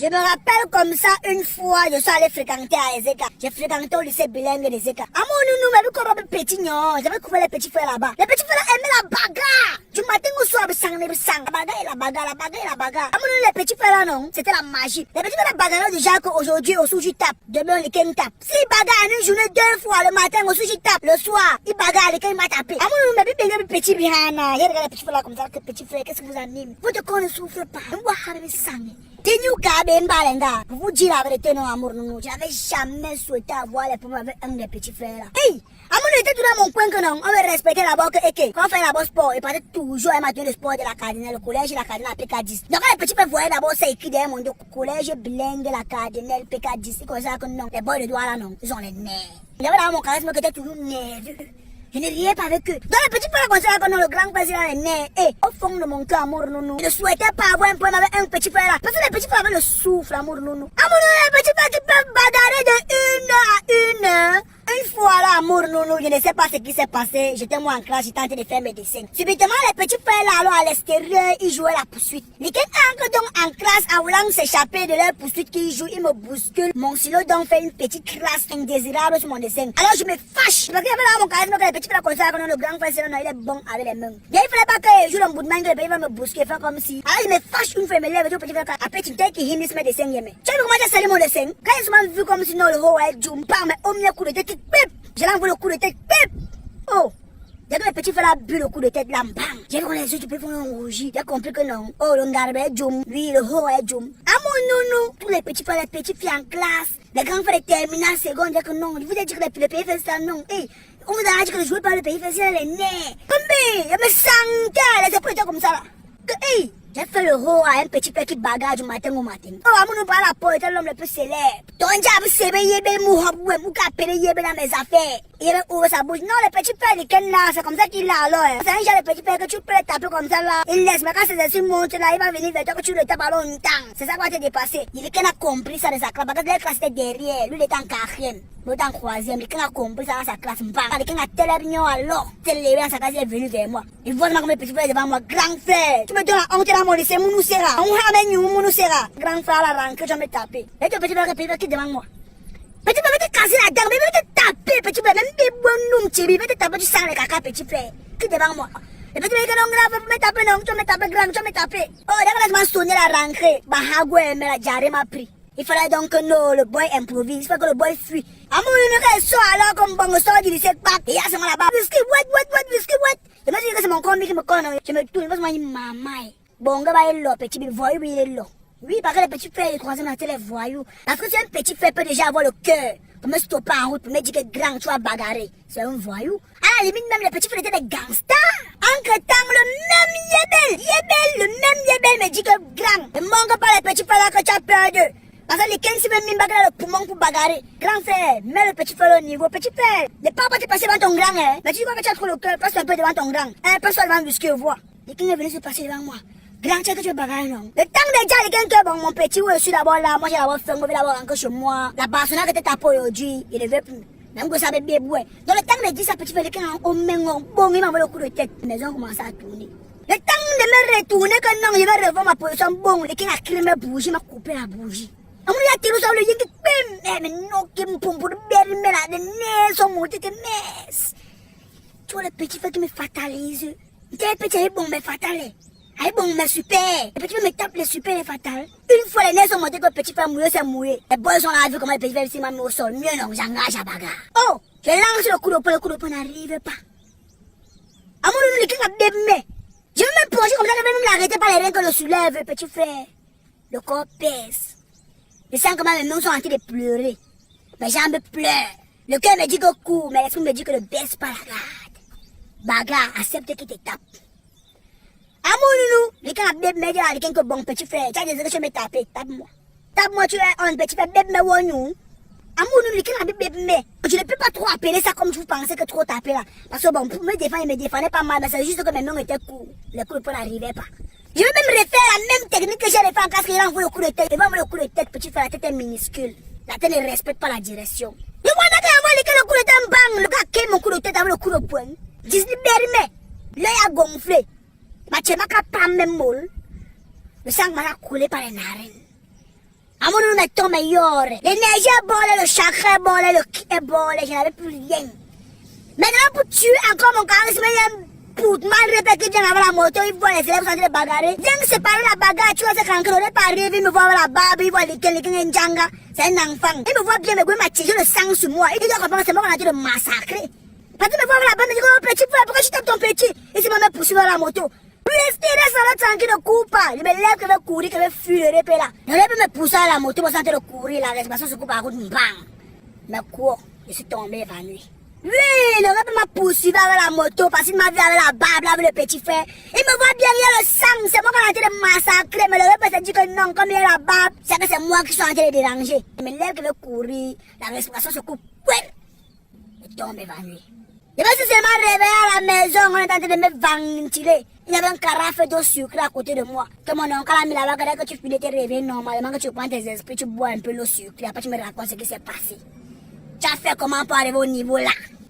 Je me rappelle comme ça une fois, je suis allé fréquenter à Ezeka. J'ai fréquenté au lycée bilingue d'Ezeka. À mon nounou, mais comme un petit non, j'avais trouvé les petits frères là-bas. Les petits frères aimaient la bagarre. Du matin au soir, la bagarre et la bagarre, la bagarre et la bagarre. À mon nounou, les petits frères là, non, c'était la magie. Les petits frères bagarre déjà qu'aujourd'hui, au sous, tape. Demain, les ken tape. Si bagarre une journée 2 fois, le matin, au sous, tape. Le soir, il bagarre, les ken m'a tapé. À mon nounou, mais bien, petit bihana. Il y a les petits frères là comme ça, que petit frère, qu'est-ce que vous anime? Vous te connaissez, ne souffre pas. Pour vous dire la vérité, non, amour, non, j'avais jamais souhaité avoir les pommes avec un des petits frères là. Hey! Amour était tout dans mon coin que non, on veut respecter la banque et quand on fait la bonne sport, il parlait toujours un matin de sport de la cardinale, le collège, la cardinale PK10. Donc les petits frères voyaient d'abord ça écrit derrière mon dos, collège bilingue, la cardinale PK10, c'est comme ça que non, les boys de doigts là non, ils ont les nerfs. Il y avait dans mon charisme qui était toujours nerveux. Je ne riais pas avec eux. Dans les petits frères comme ça, quand le grand président est né, et au fond de mon cœur, amour nounou, je ne souhaitais pas avoir un problème avec un petit frère là. Parce que les petits frères avaient le souffle, amour nounou. Amour nounou, les petits frères qui peuvent bagarrer de une à une. Une fois là, amour nounou, je ne sais pas ce qui s'est passé. J'étais moi en classe, j'étais en train de faire mes dessins. Subitement, les petits frères là, alors à l'extérieur, ils jouaient la poursuite. Les quelqu'un donc en classe, en voulant s'échapper de leur poursuite qu'ils jouent, ils me bousculent. Mon stylo donc fait une petite crasse indésirable sur mon dessin. Alors je me fâche. Parce qu'il y avait là mon charisme que les petits frères comme ça, que le grand frère, il est bon avec les mains. Bien, il fallait pas que je joue le bout de main, que le pays va me bousculer, faire comme si. Alors je me fâche une fois, je me lève et tout petit frère. Après, tu t'es qui himnis mes dessins, yémé. Tu as vu comment j'ai salé mon dessin? Quand ils sont vu comme si non, le haut est du par, mais au milieu coup de tête, pip. J'ai l'envoyé le coup de tête, pip! Oh! Dès que le petit frère a bu le coup de tête, là, bang! J'ai vu qu'on les yeux du petit frère ont rougi. J'ai compris que non. Oh, le garbe est djum. Lui, le haut est djum. À mon nounou, tous les petits frères, les petites filles en classe, les grands frères de terminale, seconde, disent que non. Je vous ai dit que le pays fait ça, non. Hey, on vous a dit que je jouais par le pays fait ça, les nez. Combien? Il me sentait, les esprits comme ça, là. Que, hey! J'ai fait le rôle à un petit frère qui bagarre du matin au matin. Oh, à mon par la porte, l'homme le plus célèbre. Ton diable, c'est bien, yébé, mouhaboué, moukapélé, yébé dans mes affaires. Il va ouvrir sa bouche. Non, le petit frère, il est là, c'est comme ça qu'il a alors. C'est un genre de petit frère que tu peux le taper comme ça là. Il laisse, mais quand ses esprits montent là, il va venir vers toi que tu le tapes à longtemps. C'est ça qui va te dépasser. Il est a compris ça de sa classe. Parce que la classe était derrière. Lui, il est en quatrième. L'autre en troisième. Il a compris ça dans sa classe. Il a télé alors. Télé dans sa classe, il est venu vers moi. Il voit comme le petit frère devant moi. Grand frère. Tu me donnes la honte là, mon lycée, mon sera. On ramène nous, mon sera. Grand frère, la ranque, je vais me taper. Et le petit frère qui devant moi. Petit frère, va te casser la dent, va te taper, petit frère, même des bons noms, tu vas te taper du sang, les caca, petit frère, qui devant moi. Le petit frère, non, grave, me taper, non, tu me tapes, grand, tu me taper. Oh, d'accord, laisse-moi sonner la rentrée, bahagoué, mais la diarrhée m'a pris. Il fallait donc que non, le boy improvise, il faut que le boy fuit. À mon unique sort alors, comme bon, sort du lycée, pas, et là, c'est moi là-bas, whisky, what. Je me dis que c'est mon combi qui me connaît, je me tourne, je me dis, maman, bon, gars, il est là, petit, il voit, il est là. Oui, parce que les petits frères, les troisième les voyous. Parce que si un petit frère peut déjà avoir le cœur pour me stopper en route, pour me dire que grand, tu vas bagarrer, c'est un voyou. À la limite, même les petits frères étaient des gangsters. Entre-temps, le même Yébel me dit que grand, ne manque pas les petits frères là que tu as peur d'eux. Parce que les 15 même bagarre le poumon pour bagarrer. Grand frère, mets le petit frère au niveau. Petit frère, ne pas te passer devant ton grand, hein. Mais tu vois que tu as trop le cœur, passe un peu devant ton grand. Passe devant ce que voit. Les 15 est venu se passer devant moi. Grand, tu as que tu veux bagarrer, non? Le temps déjà, les gens, bon, mon petit, où je suis d'abord là, moi j'ai d'abord fait, moi j'ai d'abord encore chez moi. La bassonnade que tu tapé aujourd'hui, il ne veut plus. Même que ça va bien bouer. Dans le temps de dire ça, petit frère, les gens, on met un bon, il m'a envoyé le coup de tête. La maison commence à tourner. Le temps de me retourner, que non, il va revoir ma position bon, les gens a créé ma bougie, m'a coupé la bougie. On m'a tiré sur le yin, mais non, qui me pompe pour bermer là, de nez, son mot, de messe. Tu vois le petit frère qui me fatalise. T'es petit, bon, mais fatalé. Ah bon, mais super. Le petit frère me tape les super et fatal. Une fois les nez sont montés que le petit frère mouillé, c'est mouillé. Les boys sont là, vu comment le petit frère ici m'a mis au sol. Mieux non, j'engage à bagarre. Oh, je lance le coup de poing n'arrive pas. À mon nom, le king a bébé. Je vais me plonger comme ça, je vais même l'arrêter par les reins que le soulève, petit frère. Le corps pèse. Je sens comment mes mains sont en train de pleurer. Mes jambes pleurent. Le cœur me dit que court, mais l'esprit me dit que ne baisse pas la garde. Bagarre, accepte qu'il te tape. À mon nounou, les gens bébé me disent que bon petit frère, tu as des je me taper, tape-moi. Tape-moi, tu es un petit frère, bébé me wonou. À mon nounou, les gens bébé me. Je ne peux pas trop appeler ça comme vous pensez que trop taper là. Parce que bon, pour me défendre, il me défendait pas mal, mais c'est juste que mes mains étaient courtes. Les coups de poing n'arrivaient pas. Je vais même refaire la même technique que j'ai fait en classe, qu'il envoie le coup de tête. Il va envoyer le coup de tête, petit frère, la tête est minuscule. La tête ne respecte pas la direction. Je vois qu'il envoie le coup de tête, bang, le gars qui mon coup de tête avec le coup de poing. Disney Berme, l'œil a gonflé. Ma tchèma pas même molle. Le sang m'a coulé par les narines. Amour me tombe meilleur. L'énergie est bonne, le chakra est bon, le ki est bon, je n'avais plus rien. Maintenant, pour tuer encore mon charisme, pour mal répéter, viens avoir la moto, il voit les élèves sont en train de bagarrer. Viens séparer la bagarre, tu vois, c'est quand on est pas arrivé, il me voit la barbe, il voit les Njanga. C'est un enfant. Il me voit bien, mais il m'a tiré le sang sur moi. Il dit que c'est moi qu'on a dû le massacrer. Parce qu'il me voit la barbe, il me dit, oh petit frère, pourquoi tu tapes ton petit? Et c'est moi-même poursuivre la moto. Restez là, tranquille, ne cours pas. Il me lève que je vais courir, que je vais fuir le répé là. Je vais me pousser à la moto, je vais de courir, la respiration se coupe à route, bang. Mais quoi? Je suis tombé évanoui. Oui, le répé m'a poursuivi avec la moto parce qu'il m'a vu avec la barbe, avec le petit frère. Il me voit bien, il y a le sang, c'est moi qui ai en train de massacrer. Mais le répé s'est dit que non, comme il y a la barbe, c'est que c'est moi qui suis en train de déranger. Je me lève que je vais courir, la respiration se coupe, ouais. Je tombe évanoui. Je me suis seulement réveillé à la maison, on est en train de me ventiler. Il y avait un carafe d'eau sucrée à côté de moi. Que mon oncle a mis là-bas, que tu finis tes réveils normalement, que tu prends tes esprits, tu bois un peu l'eau sucrée, après tu me racontes ce qui s'est passé. Tu as fait comment pour arriver au niveau là?